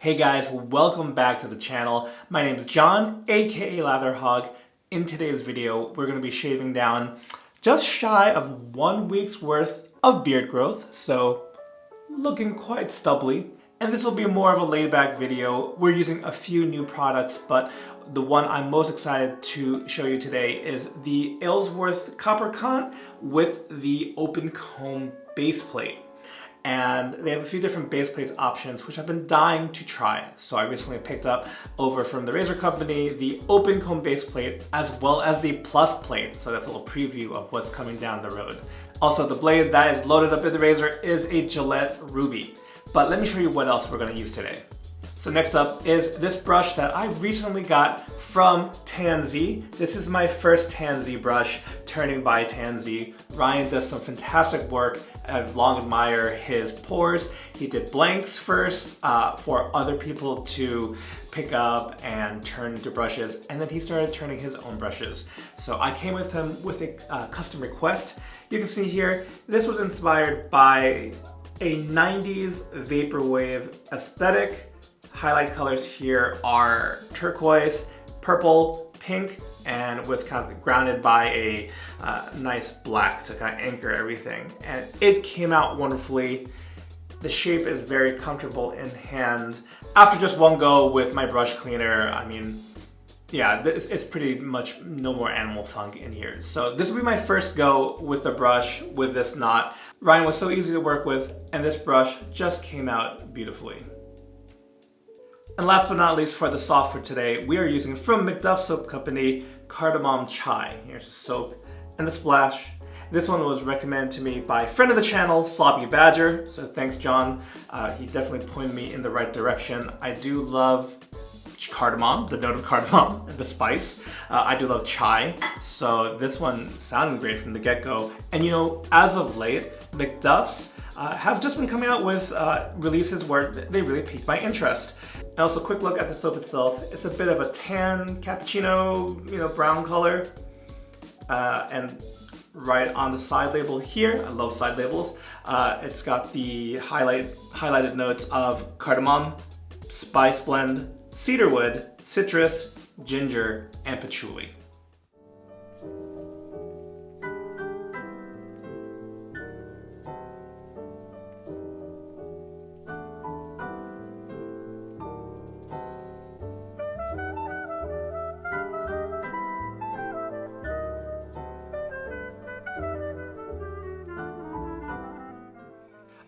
Hey guys, welcome back to the channel. My name is John, aka Latherhog. In today's video, we're going to be shaving down just shy of 1 week's worth of beard growth, so looking quite stubbly. And this will be more of a laid back video. We're using a few new products, but the one I'm most excited to show you today is the Aylsworth Coppercant with the open comb base plate. And they have a few different base plate options, which I've been dying to try. So I recently picked up over from the razor company, the open comb base plate, as well as the plus plate. So that's a little preview of what's coming down the road. Also, the blade that is loaded up in the razor is a Gillette Ruby. But let me show you what else we're gonna use today. So next up is this brush that I recently got from TanZ. This is my first TanZ brush, turning by TanZ. Ryan does some fantastic work. I've long admired his pours. He did blanks first for other people to pick up and turn into brushes, and then he started turning his own brushes. So I came with him with a custom request. You can see here, this was inspired by a 90s vaporwave aesthetic. Highlight colors here are turquoise, purple, pink, and with kind of grounded by a nice black to kind of anchor everything. And it came out wonderfully. The shape is very comfortable in hand. After just one go with my brush cleaner, I mean, yeah, it's pretty much no more animal funk in here. So this will be my first go with the brush with this knot. Ryan was so easy to work with, and this brush just came out beautifully. And last but not least, for the soft for today, we are using from MacDuffs soap company, Cardamom Chai. Here's the soap and the splash. This one was recommended to me by a friend of the channel, Sloppy Badger. So thanks, John. He definitely pointed me in the right direction. I do love cardamom, the note of cardamom, and the spice. I do love chai, so this one sounded great from the get-go. And you know, as of late, MacDuffs have just been coming out with releases where they really piqued my interest. And also, quick look at the soap itself. It's a bit of a tan, cappuccino, brown color. And right on the side label here, I love side labels, it's got the highlighted notes of cardamom, spice blend, cedarwood, citrus, ginger, and patchouli.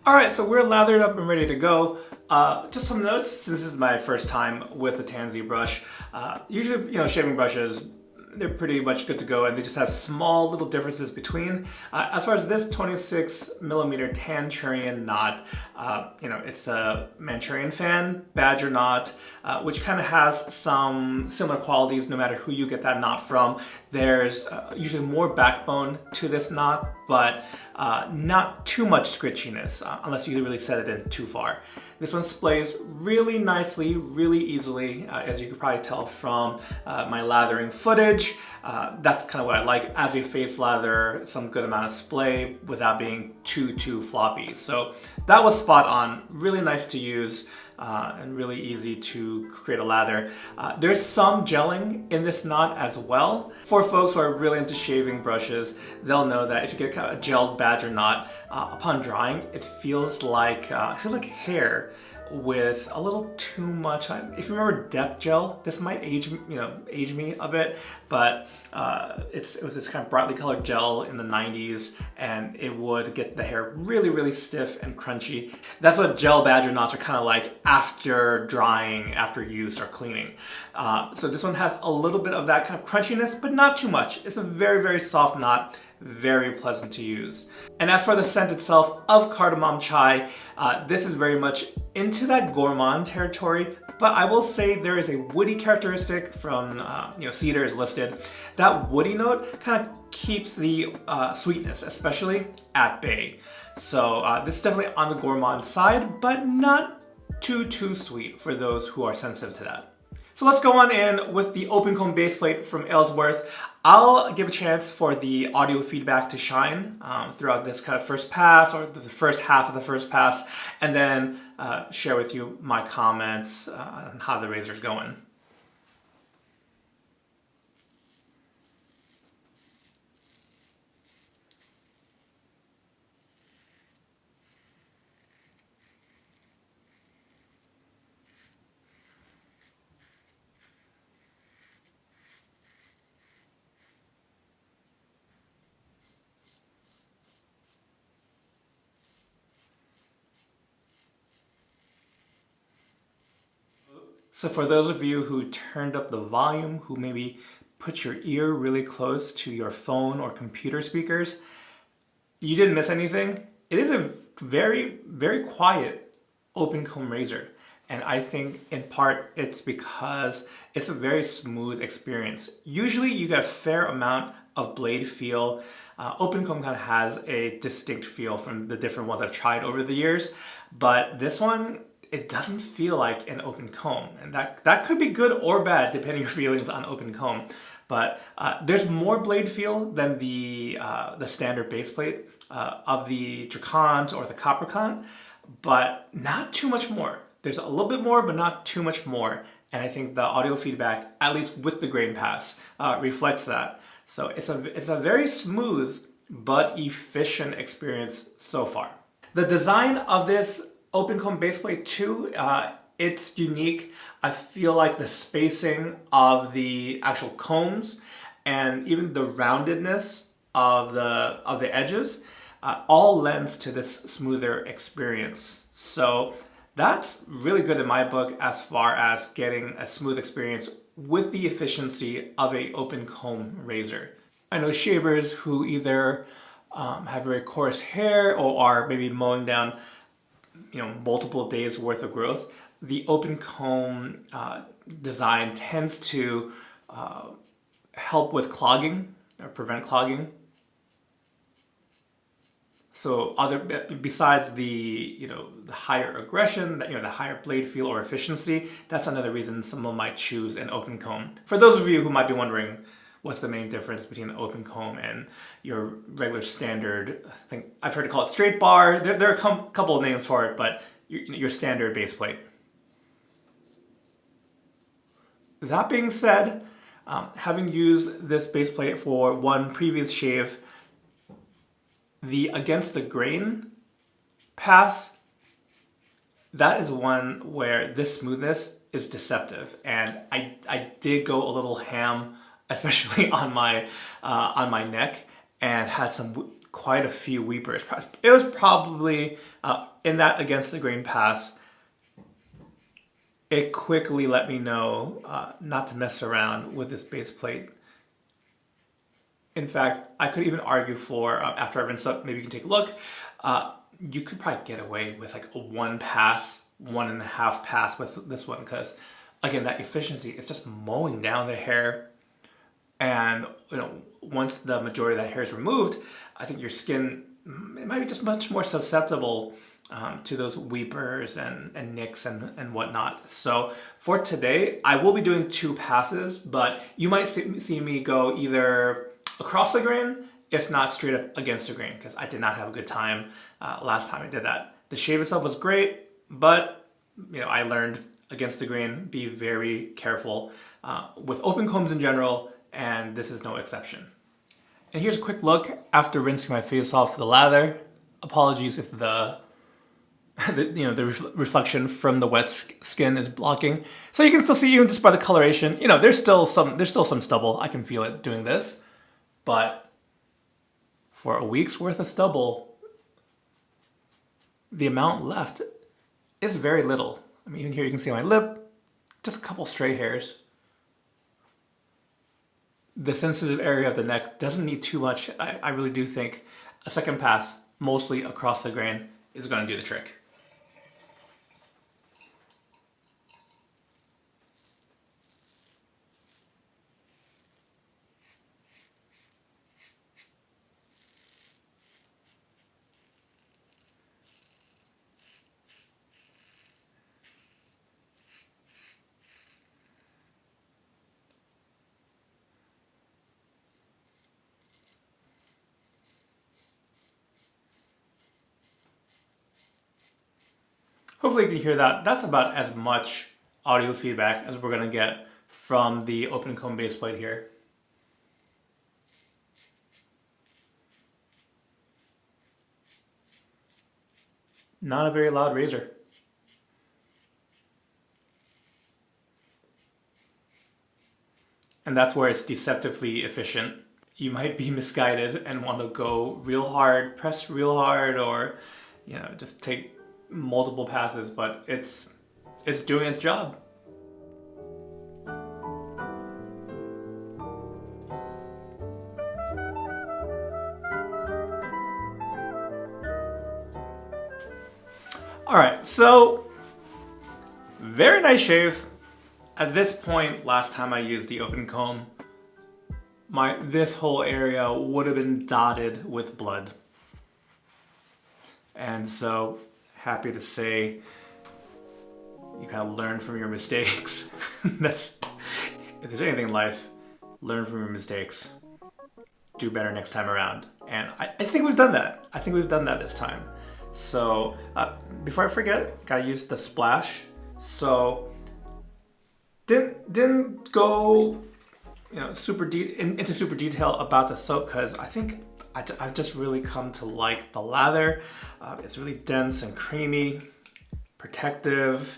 Alright, so we're lathered up and ready to go. Just some notes, since this is my first time with a TanZ brush. Usually, shaving brushes, they're pretty much good to go, and they just have small little differences between. As far as this 26mm Tanchurian knot, it's a Manchurian fan, Badger knot, which kind of has some similar qualities no matter who you get that knot from. There's usually more backbone to this knot, but not too much scritchiness, unless you really set it in too far. This one splays really nicely, really easily, as you could probably tell from my lathering footage. That's kind of what I like. As a face lather, some good amount of splay without being too floppy. So that was spot on, really nice to use. And really easy to create a lather. There's some gelling in this knot as well. For folks who are really into shaving brushes, they'll know that if you get kind of a gelled Badger knot, upon drying, it feels like hair with a little too much. If you remember depth gel, this might age me a bit, but it was this kind of brightly colored gel in the 90s, and it would get the hair really stiff and crunchy. That's what gel Badger knots are kind of like after drying, after use or cleaning. So this one has a little bit of that kind of crunchiness, but not too much. It's a very soft knot. Very pleasant to use. And as for the scent itself of Cardamom Chai, this is very much into that gourmand territory, but I will say there is a woody characteristic from, cedar is listed. That woody note kind of keeps the sweetness, especially at bay. So this is definitely on the gourmand side, but not too sweet for those who are sensitive to that. So let's go on in with the open comb base plate from Aylsworth. I'll give a chance for the audio feedback to shine throughout this kind of first pass, or the first half of the first pass, and then share with you my comments on how the razor's going. So for those of you who turned up the volume, who maybe put your ear really close to your phone or computer speakers, you didn't miss anything. It is a very, very quiet open comb razor. And I think in part it's because it's a very smooth experience. Usually you get a fair amount of blade feel. Open comb kind of has a distinct feel from the different ones I've tried over the years, but this one, it doesn't feel like an open comb, and that could be good or bad depending on your feelings on open comb. But there's more blade feel than the standard base plate of the Drakkant or the Cardamom, but not too much more. There's a little bit more, but not too much more. And I think the audio feedback, at least with the grain pass, reflects that. So it's a very smooth but efficient experience so far. The design of this open comb base plate too, it's unique. I feel like the spacing of the actual combs and even the roundedness of the edges all lends to this smoother experience. So that's really good in my book as far as getting a smooth experience with the efficiency of an open comb razor. I know shavers who either have very coarse hair or are maybe mowing down multiple days worth of growth. The open comb design tends to help with clogging or prevent clogging. So besides the the higher aggression, the higher blade feel or efficiency, that's another reason someone might choose an open comb. For those of you who might be wondering, what's the main difference between an open comb and your regular standard, I think I've heard it called straight bar. There are a couple of names for it, but your standard base plate. That being said, having used this base plate for one previous shave, the against the grain pass, that is one where this smoothness is deceptive. And I did go a little ham, especially on my neck, and had quite a few weepers. It was probably in that against the grain pass. It quickly let me know not to mess around with this base plate. In fact, I could even argue for after I rinse up, maybe you can take a look. You could probably get away with like a 1.5 pass with this one, because again, that efficiency is just mowing down the hair. And once the majority of that hair is removed, I think your skin, it might be just much more susceptible to those weepers and nicks and whatnot. So for today, I will be doing 2 passes, but you might see me go either across the grain, if not straight up against the grain, because I did not have a good time last time I did that. The shave itself was great, but I learned against the grain, be very careful with open combs in general, and this is no exception. And here's a quick look after rinsing my face off the lather. Apologies if the reflection from the wet skin is blocking. So you can still see, even just by the coloration, there's still some stubble. I can feel it doing this, but for a week's worth of stubble, the amount left is very little. I mean, even here you can see my lip, just a couple stray hairs. The sensitive area of the neck doesn't need too much. I really do think a second pass, mostly across the grain, is going to do the trick. hopefully you can hear that. That's about as much audio feedback as we're gonna get from the open comb base plate here. Not a very loud razor. And that's where it's deceptively efficient. You might be misguided and want to go real hard, press real hard, or just take multiple passes, but it's doing its job. All right, so very nice shave. At this point, last time I used the open comb, this whole area would have been dotted with blood. And so, happy to say, you kind of learn from your mistakes. If there's anything in life, learn from your mistakes. Do better next time around. And I think we've done that. I think we've done that this time. So, before I forget, gotta use the splash. So, didn't go into super detail about the soap because I think I've just really come to like the lather. It's really dense and creamy, protective,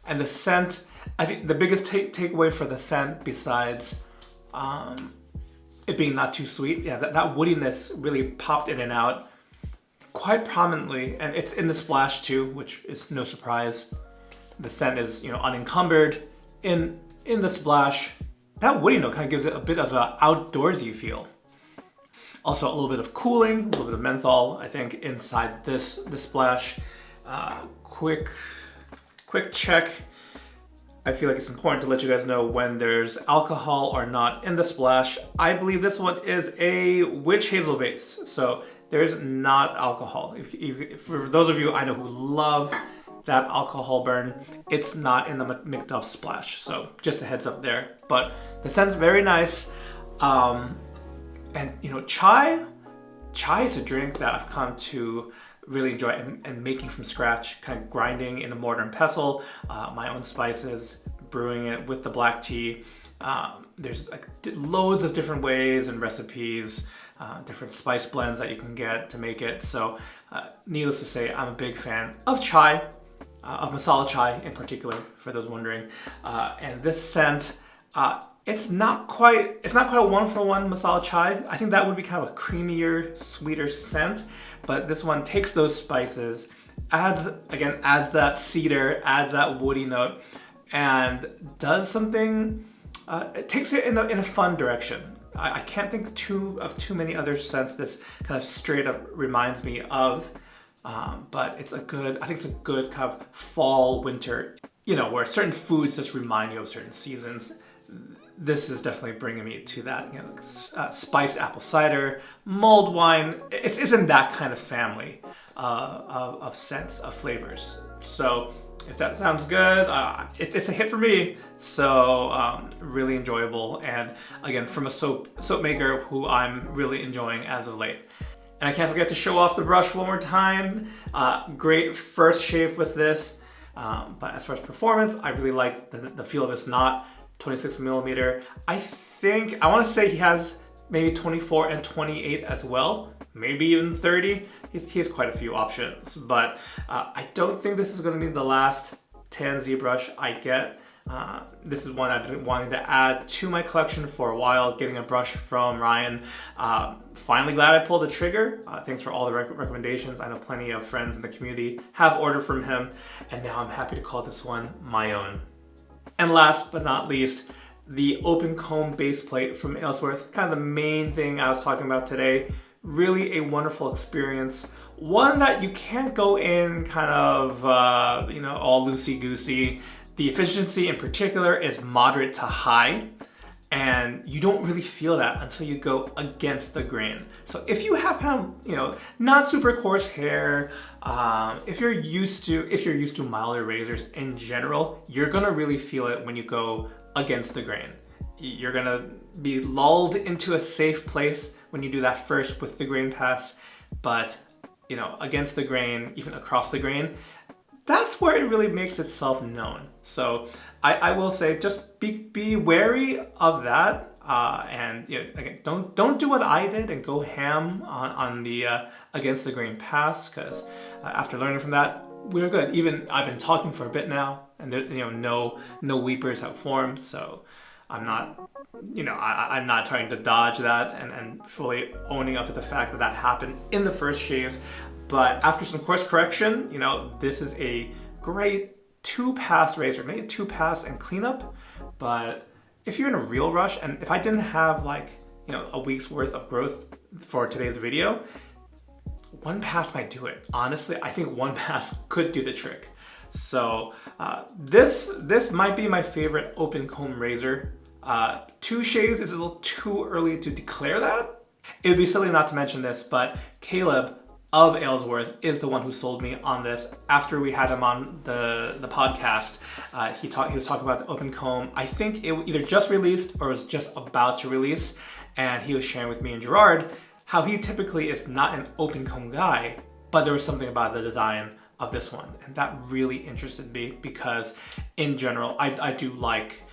and the scent. I think the biggest takeaway for the scent, besides it being not too sweet, that woodiness really popped in and out quite prominently, and it's in the splash too, which is no surprise. The scent is unencumbered. In the splash, that woody note kind of gives it a bit of an outdoorsy feel. Also a little bit of cooling, a little bit of menthol, I think, inside the splash. Quick check. I feel like it's important to let you guys know when there's alcohol or not in the splash. I believe this one is a witch hazel base, so there's not alcohol. For those of you I know who love that alcohol burn, it's not in the MacDuffs splash, so just a heads up there. But the scent's very nice, and chai is a drink that I've come to really enjoy and making from scratch, kind of grinding in a mortar and pestle, my own spices, brewing it with the black tea. There's like loads of different ways and recipes, different spice blends that you can get to make it. So needless to say, I'm a big fan of chai. Of masala chai in particular, for those wondering. And this scent, it's not quite a one-for-one masala chai. I think that would be kind of a creamier, sweeter scent. But this one takes those spices, adds that cedar, adds that woody note, and does something. It takes it in a fun direction. I can't think of too many other scents this kind of straight up reminds me of. But I think it's a good kind of fall, winter, where certain foods just remind you of certain seasons. This is definitely bringing me to that, spiced apple cider, mulled wine. It's in that kind of family of scents, of flavors. So if that sounds good, it's a hit for me. So really enjoyable. And again, from a soap maker who I'm really enjoying as of late. And I can't forget to show off the brush one more time. Great first shave with this. But as far as performance, I really like the feel of this knot, 26 millimeter. I want to say he has maybe 24 and 28 as well, maybe even 30. He has quite a few options, but I don't think this is going to be the last TanZ brush I get. This is one I've been wanting to add to my collection for a while, getting a brush from Ryan. Finally glad I pulled the trigger. Thanks for all the recommendations. I know plenty of friends in the community have ordered from him, and now I'm happy to call this one my own. And last but not least, the open comb base plate from Aylsworth, kind of the main thing I was talking about today. Really a wonderful experience. One that you can't go in kind of, all loosey-goosey. The efficiency in particular is moderate to high, and you don't really feel that until you go against the grain. So if you have kind of, not super coarse hair, if you're used to milder razors in general, you're gonna really feel it when you go against the grain. You're gonna be lulled into a safe place when you do that first with the grain pass, but against the grain, even across the grain, that's where it really makes itself known. So I will say just be wary of that. And you know, again, don't do what I did and go ham on the against the grain pass, because after learning from that, we're good. Even I've been talking for a bit now, and there, you know, no weepers have formed, so I'm not, you know, I'm not trying to dodge that and fully owning up to the fact that that happened in the first shave. But after some course correction, you know, this is a great 2-pass razor, maybe 2-pass and cleanup. But if you're in a real rush, and if I didn't have like, you know, a week's worth of growth for today's video, 1 pass might do it. Honestly, I think 1 pass could do the trick. So this might be my favorite open comb razor. 2 shaves is a little too early to declare that. It would be silly not to mention this, but Caleb of Aylsworth is the one who sold me on this. After we had him on the podcast, he was talking about the open comb. I think it either just released or was just about to release, and he was sharing with me and Gerard how he typically is not an open comb guy, but there was something about the design of this one, and that really interested me because in general I do like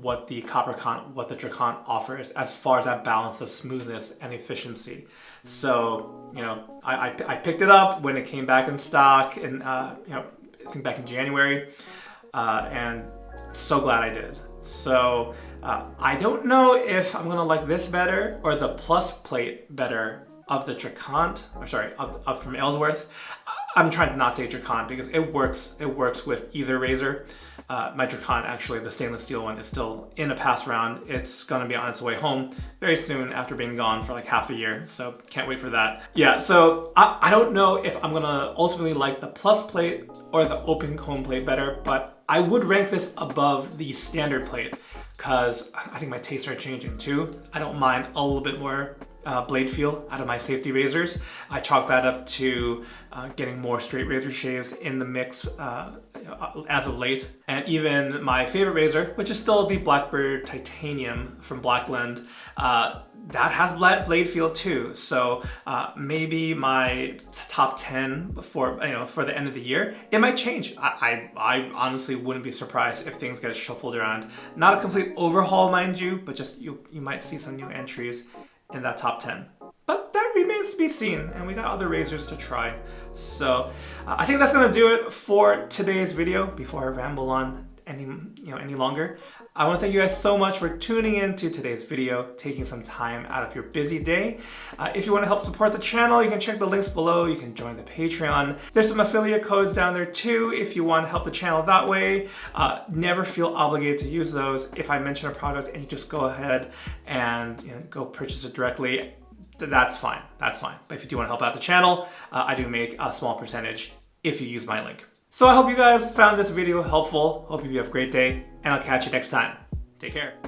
what the Drakkant offers as far as that balance of smoothness and efficiency. So, you know, I picked it up when it came back in stock, and you know, I think back in January, and so glad I did. So I don't know if I'm gonna like this better or the plus plate better of the Drakkant, or sorry, of from Aylsworth. I'm trying to not say Drakkant because it works with either razor. My Drakkant, actually, the stainless steel one, is still in a pass round. It's gonna be on its way home very soon after being gone for like half a year, so can't wait for that. Yeah, so I don't know if I'm gonna ultimately like the plus plate or the open comb plate better, but I would rank this above the standard plate because I think my tastes are changing too. I don't mind a little bit more blade feel out of my safety razors. I chalk that up to getting more straight razor shaves in the mix as of late. And even my favorite razor, which is still the Blackbird Titanium from Blackland, that has blade feel too. So maybe my top 10 for the end of the year, it might change. I honestly wouldn't be surprised if things get shuffled around. Not a complete overhaul, mind you, but just you might see some new entries in that top 10. But that remains to be seen, and we got other razors to try. So I think that's gonna do it for today's video. Before I ramble on any longer, I want to thank you guys so much for tuning in to today's video, taking some time out of your busy day. If you want to help support the channel, you can check the links below. You can join the Patreon. There's some affiliate codes down there too if you want to help the channel that way. Never feel obligated to use those. If I mention a product and you just go ahead and go purchase it directly, that's fine. That's fine. But if you do want to help out the channel, I do make a small percentage if you use my link. So I hope you guys found this video helpful. Hope you have a great day, and I'll catch you next time. Take care.